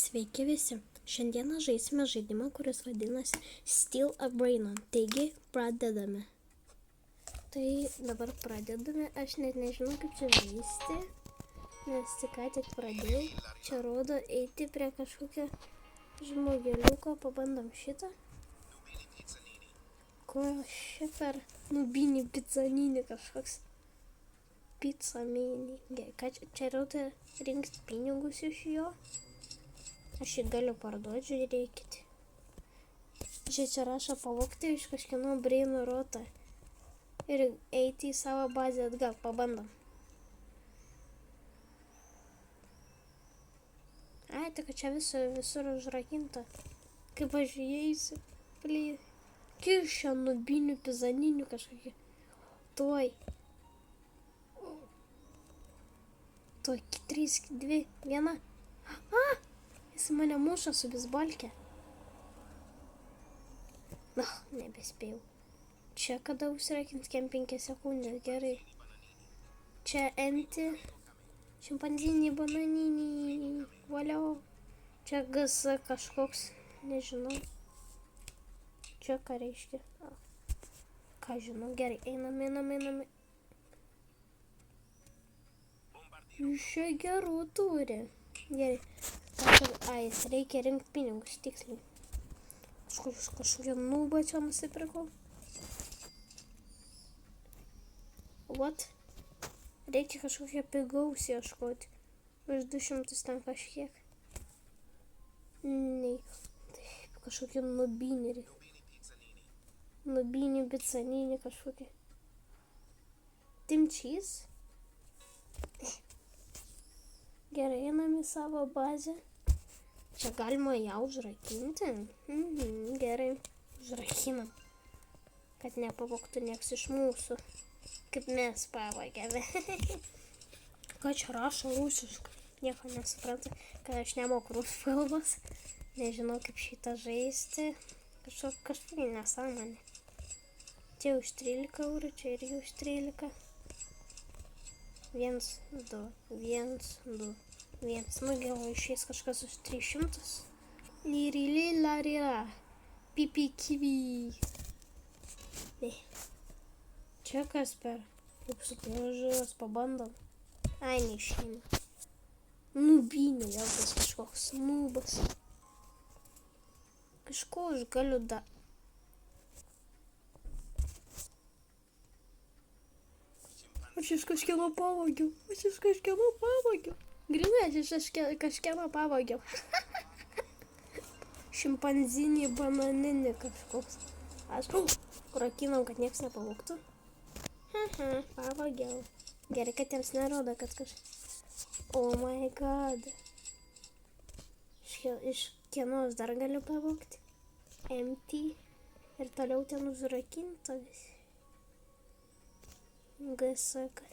Sveiki visi. Šiandieną žaisime žaidimą, kuris vadinasi Steal a Brain. Taigi, pradedame. Tai dabar pradedame. Aš net nežinau, kaip čia žaisti, nes tik pradėjau. Čia rodo eiti prie kažkokio žmogeliuko. Pabandom šitą. Ko šia per nubinį pizzaninį kažkoks. Pizza mini. Ką čia rodo rinkti pinigus iš jo? Aš jį galiu parduoti, žiūrėkit. Čia rašo pavogti iš kažkieno braino rotą ir eiti į savo bazę atgal. Pabandom. Ai, tik čia visur užrakinta. Kaip aš įeisiu. Kišę nubinių pizaninių kažkokį. Tuoj. 3, 2, 1. Jis mane muša su bisbolke. Nebespėjau. Čia kada užsirakins kem 5 sekundės, gerai. Čia enti, šimpanzinį, bananinį, valiau. Čia GS kažkoks, nežinau. Čia ką reiškia? Ką žinau, gerai, einam. Jūs čia gerų turi. Gerai. Jis reikia rinkti pinigus, tiksliai. Kažkokią nubą čia nusipirkau. What? Reikia kažkokią pigaus ieškoti. Už 200 ten kažkiek. Nei. Taip, kažkokią nubinį reikia. Nubinį, pizzaninį kažkokį. Tim cheese? Gerai, einam į savo bazę. Čia galima ją užrakinti? Gerai, užrakinam. Kad nepavogtų nieks iš mūsų. Kaip mes pavogėme. Ką čia rašo rusiškai? Nieko nesuprantu, kad aš nemoku rusų kalbos. Nežinau, kaip šitą žaisti. Kažkokia nesąmonė. Čia už 13 eurų, čia irgi už 13. 1, 2, 1, 2, 1. Gal išeis kažkas už 300. Lirili larira. Pipi kivi. Ne. Čia kas per? Kaip supožiūros, pabandom. Ai, neišeina. Nubinė, gal tas kažkoks nubas. Kažko aš galiu Aš iš kažkieno pavogiau. Grinai, aš iš kažkieno pavogiau. Šimpanzinį, bananinį kažkoks. Aš rakinau, kad nieks nepavogtų. Pavogiau. Gerai, kad jiems nerodo, kad Oh my god. Iš kieno aš dar galiu pavogti. Empty. Ir toliau ten užrakinta visi. GSK.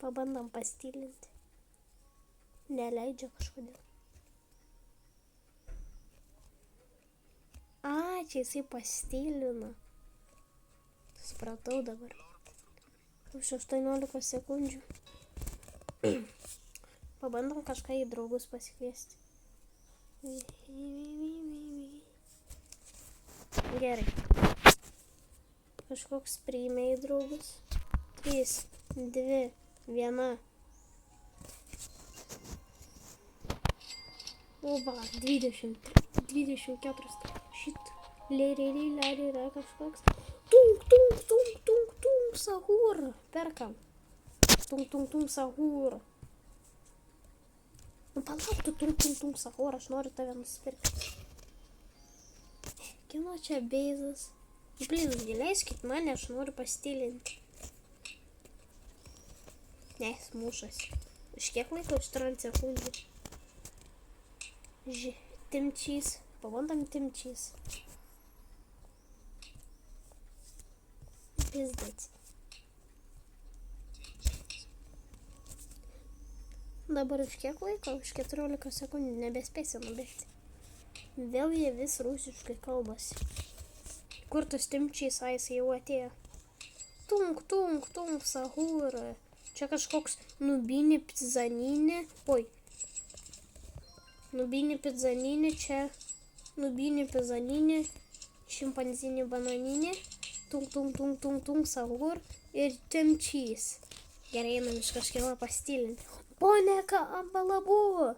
Pabandom pastilinti. Neleidžia kažkodėl. Čia jisai pastilino. Supratau dabar. Už 18 sekundžių. Pabandom kažką į draugus pasikviesti. Gerai. Kažkoks priėmė į draugus. 3, 2, 1. Oba, 24. Šit. Larira kažkoks. Tung, sahur. Perkam. Tung, sahur. Palauk, tu turi tung sahur, aš noriu tave nusipirkti. Kino čia beizas. Leiskit mane, aš noriu pastilinti. Ne, jis mušasi. Už kiek laiko? Už 30 sekundžių. Tim cheese. Pabandom tim cheese. Pizdėti. Dabar už kiek laiko? Už 14 sekundžių nebespėsiu nubėgti. Vėl jie vis rusiškai kalbasi. Kur tas timčiais, jis jau atėjo. Tunk, Sahur. Čia kažkoks Nubinė pizzaninė. Oi. Nubinė pizzaninė, čia Nubinė pizzaninė, šimpanzinė bananinė, tunk, Sahur ir timčys. Gerai, einam iš kažkieno pastilinti. Poneka ambalabu.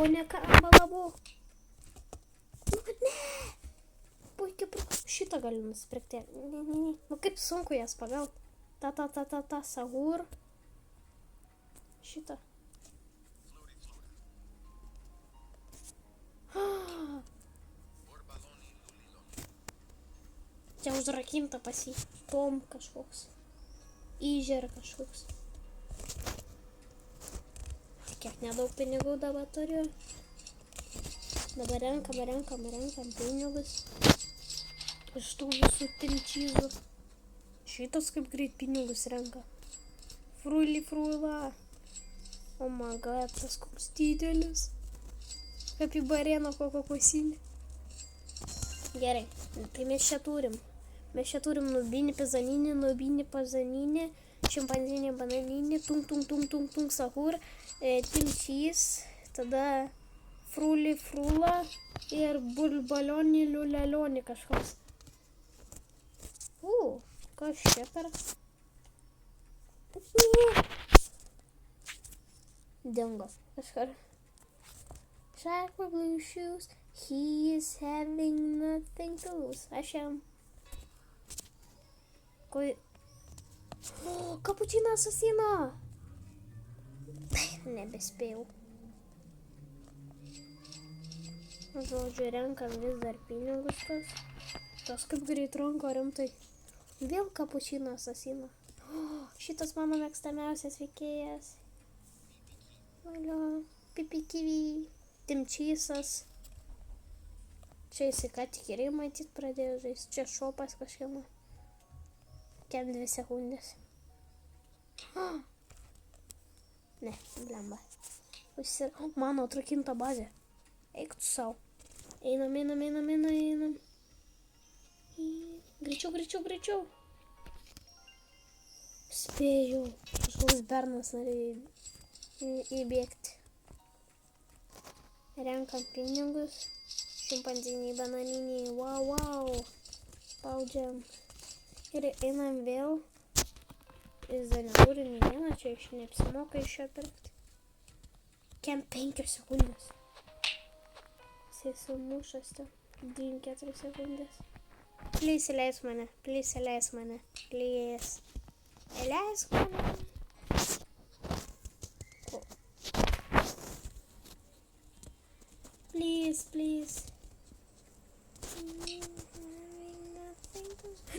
Ne. Puikiai, šitą galiu nusipirkti. Ne. Nu kaip sunku jas pagauti. Ta, Sahur. Šitą. Čia užrakinta pas jį. Tom kažkoks. Įžer kažkoks. Tik kiek nedaug pinigų dabar turiu. Dabar renkam pinigus. Iš tų visų timčyzų. Šitas kaip greit pinigus renka. Fruila. O my god, tas koks didelis. Kaip į bareną kokią kosinį. Gerai, tai mes čia turim. Nubinį pizzaninį, šimpanzinė bananinė, tunk, Sahur, timčys, tada frula ir bulbalionį liulelionį kažkoks. Kas čia per? Dingo kažkar. Shark with blue shoes, he is having nothing to lose. Aš jam. Kapučino asasino. Nebespėjau. Žodžiu, renkam vis dar pinigus tas. Tas kaip greit ranko rimtai. Vėl kapučino asasino. Šitas mano mėgstamiausias veikėjas. Valio, pipikivy, timčysas. Čia jisai ką tik ir matyt pradėjo žaisti. Čia šopas kažkieno. Kem 2 sekundės. Ne, blemba. Mano atrakinta bazė. Eik tu sau. Einam. Greičiau. Spėjau. Kažkoks bernas norėjo įbėgti. Renkam pinigus. Šimpanziniai bananiniai. Wow. Spaudžiam. Ir einam vėl. Jis dar neturi nei vieną, čia iš neapsimoka iš jo pirkti. Kem 5 sekundės. Jisai sumušas ten. 2-4 sekundės. Please, įleisk mane. Please. Įleisk mane. Please.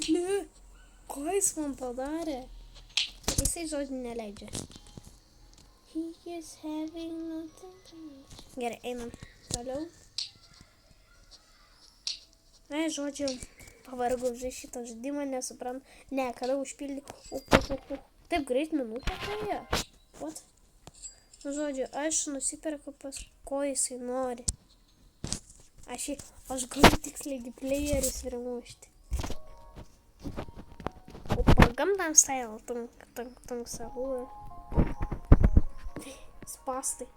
Ne. Ko jis man padarė? Jisai žodžiu neleidžia. He is having nothing to lose. Gerai, einam toliau. Žodžiu, pavargau žaisti šitą žaidimą, nesuprantu. Ne, kada užpildyti. Taip greit minutę praėjo. What? Žodžiu, aš nusipirku pas ko jisai nori. Aš galiu tiksliai playerius primušti. Gangnam Style, tunk, Sahur. Spastai.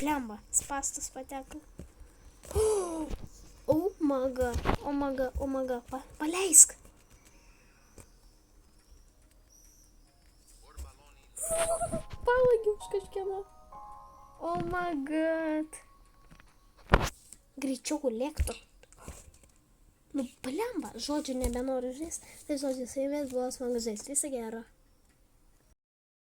Blemba, spastas pateko. Oh my god. Paleisk. Pavagiau iš kažkieno. Oh my god. Greičiau lėktų. Nu, blemba, žodžiu nebenoriu žaisti. Tai žodžiu, su jumis buvo smagu žaisti. Viso gero.